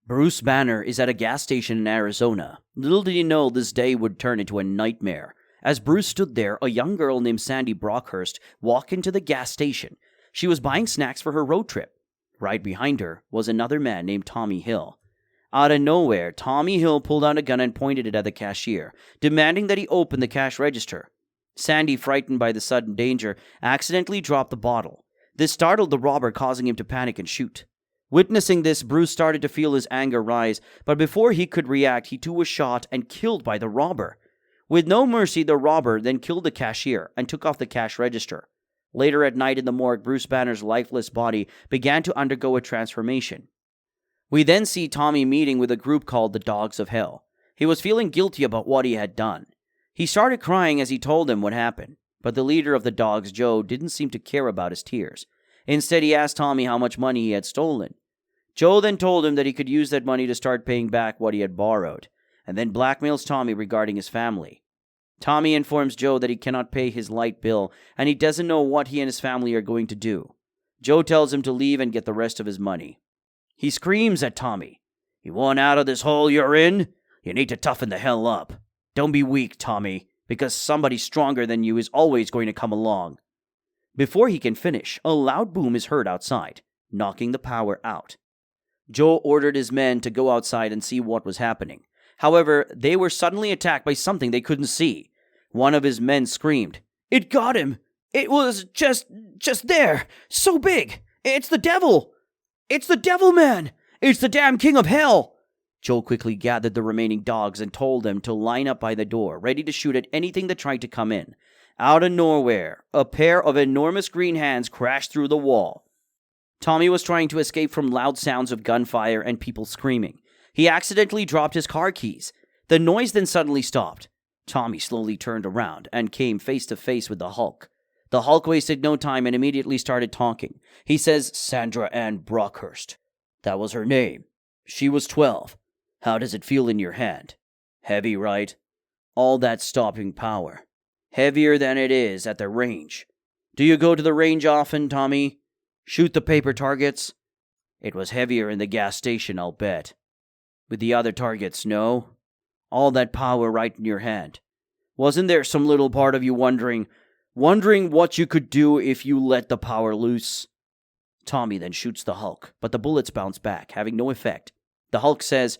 Bruce Banner is at a gas station in Arizona. Little did he know this day would turn into a nightmare. As Bruce stood there, a young girl named Sandy Brockhurst walked into the gas station. She was buying snacks for her road trip. Right behind her was another man named Tommy Hill. Out of nowhere, Tommy Hill pulled out a gun and pointed it at the cashier, demanding that he open the cash register. Sandy, frightened by the sudden danger, accidentally dropped the bottle. This startled the robber, causing him to panic and shoot. Witnessing this, Bruce started to feel his anger rise, but before he could react, he too was shot and killed by the robber. With no mercy, the robber then killed the cashier and took off the cash register. Later at night in the morgue, Bruce Banner's lifeless body began to undergo a transformation. We then see Tommy meeting with a group called the Dogs of Hell. He was feeling guilty about what he had done. He started crying as he told them what happened, but the leader of the dogs, Joe, didn't seem to care about his tears. Instead, he asked Tommy how much money he had stolen. Joe then told him that he could use that money to start paying back what he had borrowed, and then blackmails Tommy regarding his family. Tommy informs Joe that he cannot pay his light bill, and he doesn't know what he and his family are going to do. Joe tells him to leave and get the rest of his money. He screams at Tommy, "You want out of this hole you're in? You need to toughen the hell up. Don't be weak, Tommy, because somebody stronger than you is always going to come along." Before he can finish, a loud boom is heard outside, knocking the power out. Joe ordered his men to go outside and see what was happening. However, they were suddenly attacked by something they couldn't see. One of his men screamed, "It got him! It was just there! So big! It's the devil! It's the devil man! It's the damn king of hell!" Joe quickly gathered the remaining dogs and told them to line up by the door, ready to shoot at anything that tried to come in. Out of nowhere, a pair of enormous green hands crashed through the wall. Tommy was trying to escape from loud sounds of gunfire and people screaming. He accidentally dropped his car keys. The noise then suddenly stopped. Tommy slowly turned around and came face to face with the Hulk. The Hulk wasted no time and immediately started talking. He says, "Sandra Ann Brockhurst. That was her name. She was 12. How does it feel in your hand? Heavy, right? All that stopping power. Heavier than it is at the range. Do you go to the range often, Tommy? Shoot the paper targets? It was heavier in the gas station, I'll bet. With the other targets, no? All that power right in your hand. Wasn't there some little part of you wondering what you could do if you let the power loose?" Tommy then shoots the Hulk, but the bullets bounce back, having no effect. The Hulk says,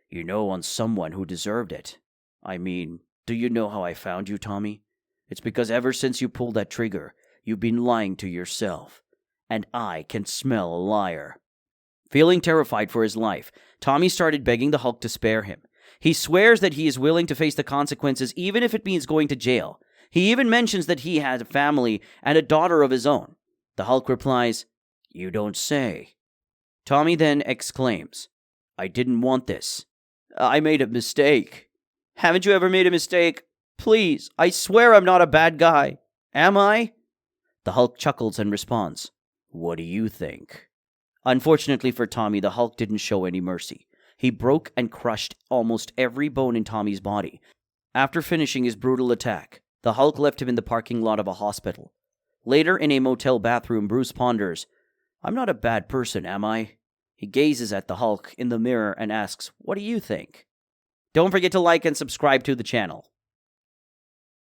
"You know on someone who deserved it. I mean, do you know how I found you, Tommy? It's because ever since you pulled that trigger, you've been lying to yourself. And I can smell a liar." Feeling terrified for his life, Tommy started begging the Hulk to spare him. He swears that he is willing to face the consequences even if it means going to jail. He even mentions that he has a family and a daughter of his own. The Hulk replies, "You don't say." Tommy then exclaims, "I didn't want this. I made a mistake." "Haven't you ever made a mistake? Please, I swear I'm not a bad guy. Am I?" The Hulk chuckles and responds, "What do you think?" Unfortunately for Tommy, the Hulk didn't show any mercy. He broke and crushed almost every bone in Tommy's body. After finishing his brutal attack, the Hulk left him in the parking lot of a hospital. Later, in a motel bathroom, Bruce ponders, "I'm not a bad person, am I?" He gazes at the Hulk in the mirror and asks, "What do you think?" Don't forget to like and subscribe to the channel.